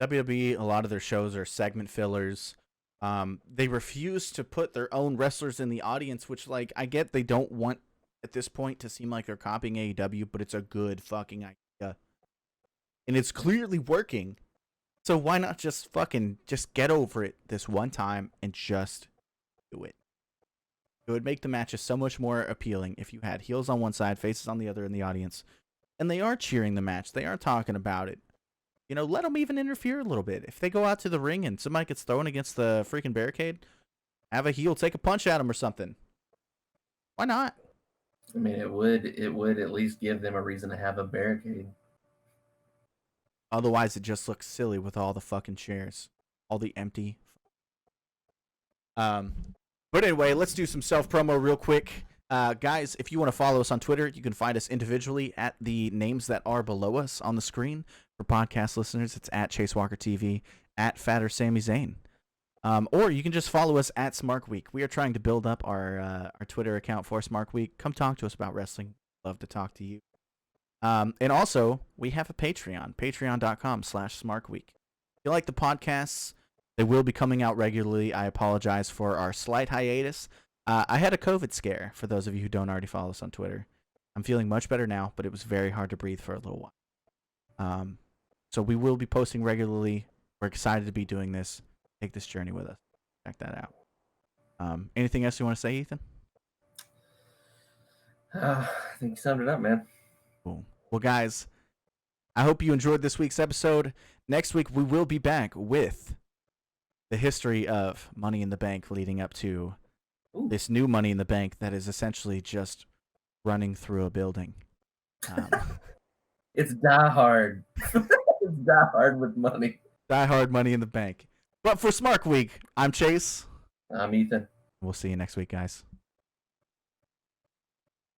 WWE. A lot of their shows are segment fillers. They refuse to put their own wrestlers in the audience, which, like, I get they don't want at this point to seem like they're copying AEW, but it's a good fucking idea. And it's clearly working. So why not just get over it this one time and just do it? It would make the matches so much more appealing if you had heels on one side, faces on the other in the audience. And they are cheering the match. They are talking about it. let them even interfere a little bit. If they go out to the ring and somebody gets thrown against the freaking barricade, have a heel take a punch at them or something. Why not? I mean, it would at least give them a reason to have a barricade. Otherwise, it just looks silly with all the fucking chairs, all the empty. But anyway, let's do some self promo real quick. Guys, if you want to follow us on Twitter, you can find us individually at the names that are below us on the screen. For podcast listeners, it's at Chase Walker TV, at Fatter Sami Zayn. Or you can just follow us at Smark Week. We are trying to build up our Twitter account for Smark Week. Come talk to us about wrestling. Love to talk to you. And also, we have a Patreon, patreon.com/SmarkWeek. If you like the podcasts, they will be coming out regularly. I apologize for our slight hiatus. I had a COVID scare, for those of you who don't already follow us on Twitter. I'm feeling much better now, but it was very hard to breathe for a little while. So we will be posting regularly. We're excited to be doing this. Take this journey with us. Check that out. Anything else you want to say, Ethan? I think you summed it up, man. Cool. Well, guys, I hope you enjoyed this week's episode. Next week, we will be back with the history of Money in the Bank leading up to this new Money in the Bank that is essentially just running through a building. It's Die Hard. It's Die Hard with money. Die Hard Money in the Bank. But for Smark Week, I'm Chase. I'm Ethan. We'll see you next week, guys.